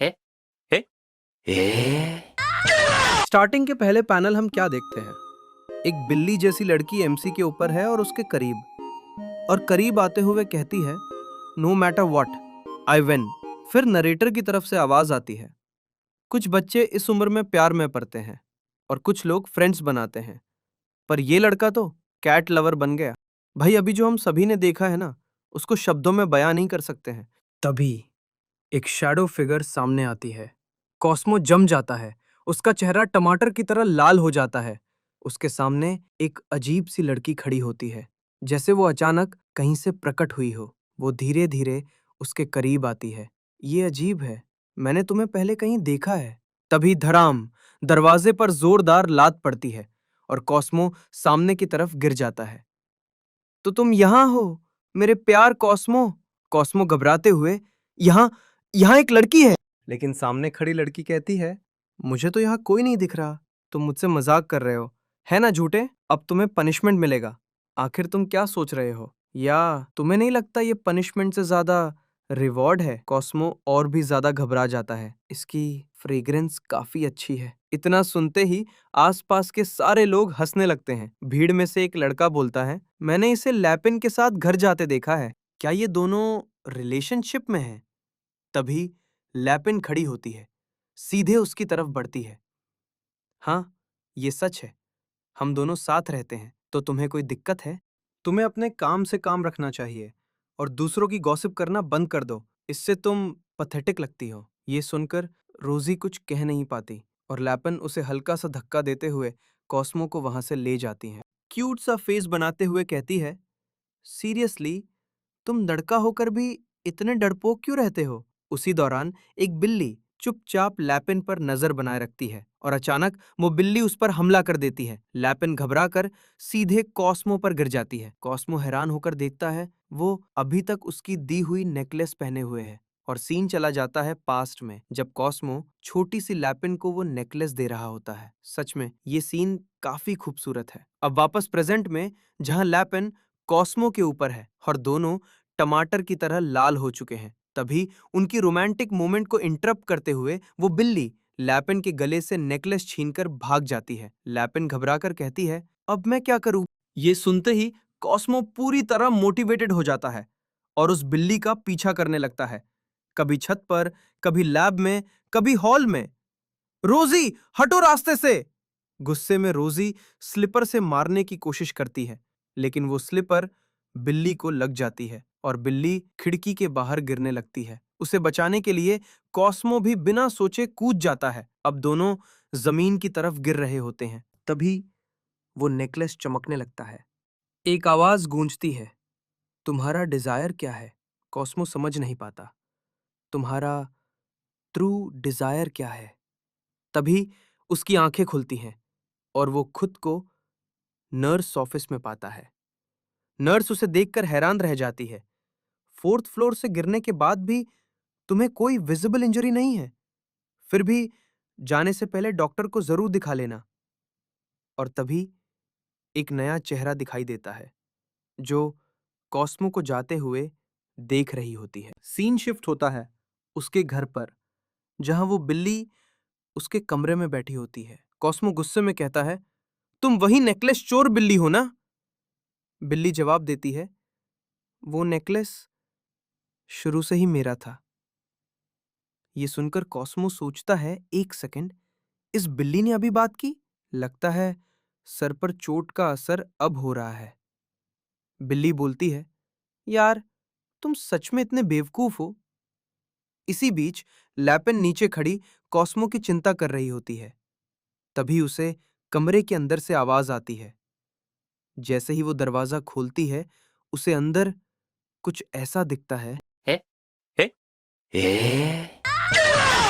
हे हे starting के पहले panel हम क्या देखते हैं? एक बिल्ली जैसी लड़की एमसी के ऊपर है और उसके करीब आते हुए कहती है, no matter what, I win. फिर नरेटर की तरफ से आवाज आती है, कुछ बच्चे इस उम्र में प्यार में पड़ते हैं और कुछ लोग फ्रेंड्स बनाते हैं, पर ये लड़का तो कैट लवर बन गया। भाई अभी जो हम सभी ने देखा है ना, उसको शब्दों में बयां नहीं कर सकते हैं। तभी एक शैडो फिगर सामने आती है। कॉस्मो जम जाता है, उसका चेहरा टमाटर की तरह लाल हो जाता है। उसके सामने एक अजीब सी लड़की खड़ी होती है, जैसे वो अचानक कहीं से प्रकट हुई हो। वो धीरे धीरे उसके करीब आती है। ये अजीब है, मैंने तुम्हें पहले कहीं देखा है। तभी धड़ाम, दरवाजे पर जोरदार लात पड़ती है और कॉस्मो सामने की तरफ गिर जाता है। तो तुम यहाँ हो, मेरे प्यार कॉस्मो। कॉस्मो घबराते हुए, यहाँ यहाँ एक लड़की है। लेकिन सामने खड़ी लड़की कहती है, मुझे तो यहाँ कोई नहीं दिख रहा, तुम मुझसे मजाक कर रहे हो, है ना झूठे? अब तुम्हें पनिशमेंट मिलेगा। आखिर तुम क्या सोच रहे हो? या तुम्हें नहीं लगता ये पनिशमेंट से ज्यादा रिवॉर्ड है? कॉस्मो और भी ज्यादा घबरा जाता है। इसकी फ्रेग्रेंस काफी अच्छी है। इतना सुनते ही आसपास के सारे लोग हंसने लगते हैं। भीड़ में से एक लड़का बोलता है, मैंने इसे लैपिन के साथ घर जाते देखा है, क्या ये दोनों रिलेशनशिप में हैं? तभी लैपिन खड़ी होती है, सीधे उसकी तरफ बढ़ती है। हाँ, ये सच है, हम दोनों साथ रहते हैं। तो तुम्हें कोई दिक्कत है? तुम्हें अपने काम से काम रखना चाहिए और दूसरों की गॉसिप करना बंद कर दो, इससे तुम पथेटिक लगती हो। ये सुनकर रोजी कुछ कह नहीं पाती और लैपन उसे हल्का सा धक्का देते हुए कॉस्मो को वहां से ले जाती है। क्यूट सा फेस बनाते हुए कहती है, सीरियसली, तुम लड़का होकर भी इतने डरपोक क्यों रहते हो? उसी दौरान एक बिल्ली चुपचाप लैपिन पर नजर बनाए रखती है और अचानक वो बिल्ली उस पर हमला कर देती है। लैपिन घबराकर सीधे कॉस्मो पर गिर जाती है। कॉस्मो हैरान होकर देखता है, वो अभी तक उसकी दी हुई नेकलेस पहने हुए है और सीन चला जाता है पास्ट में, जब कॉस्मो छोटी सी लैपिन को वो नेकलेस दे रहा होता है। सच में ये सीन काफी खूबसूरत है। अब वापस प्रेजेंट में, जहां लैपिन कॉस्मो के ऊपर है और दोनों टमाटर की तरह लाल हो चुके हैं। तभी उनकी रोमांटिक मोमेंट को इंटरप्ट करते हुए वो बिल्ली लैपिन के गले से नेकलेस छीनकर भाग जाती है। लैपिन घबराकर कहती है, अब मैं क्या करूं? ये सुनते ही कॉस्मो पूरी तरह मोटिवेटेड हो जाता है और उस बिल्ली का पीछा करने लगता है, कभी छत पर, कभी लैब में, कभी हॉल में। रोजी, हटो रास्ते से! गुस्से में रोजी स्लिपर से मारने की कोशिश करती है, लेकिन वो स्लिपर बिल्ली को लग जाती है और बिल्ली खिड़की के बाहर गिरने लगती है। उसे बचाने के लिए कॉस्मो भी बिना सोचे कूद जाता है। अब दोनों जमीन की तरफ गिर रहे होते हैं। तभी वो नेकलेस चमकने लगता है। एक आवाज गूंजती है, तुम्हारा डिजायर क्या है? कॉस्मो समझ नहीं पाता, तुम्हारा ट्रू डिजायर क्या है? तभी उसकी आंखें खुलती हैं और वो खुद को नर्स ऑफिस में पाता है। नर्स उसे देखकर हैरान रह जाती है, फोर्थ फ्लोर से गिरने के बाद भी तुम्हें कोई विजिबल इंजरी नहीं है, फिर भी जाने से पहले डॉक्टर को जरूर दिखा लेना। और तभी एक नया चेहरा दिखाई देता है, जो कॉस्मो को जाते हुए देख रही होती है। सीन शिफ्ट होता है उसके घर पर, जहां वो बिल्ली उसके कमरे में बैठी होती है। कॉस्मो गुस्से में कहता है, तुम वही नेकलेस चोर बिल्ली हो ना? बिल्ली जवाब देती है, वो नेकलेस शुरू से ही मेरा था। ये सुनकर कॉस्मो सोचता है, एक सेकंड, इस बिल्ली ने अभी बात की? लगता है सर पर चोट का असर अब हो रहा है। बिल्ली बोलती है, यार, तुम सच में इतने बेवकूफ हो? इसी बीच लैपेन नीचे खड़ी कॉस्मो की चिंता कर रही होती है। तभी उसे कमरे के अंदर से आवाज आती है। जैसे ही वो दरवाजा खोलती है, उसे अंदर कुछ ऐसा दिखता है। हे हे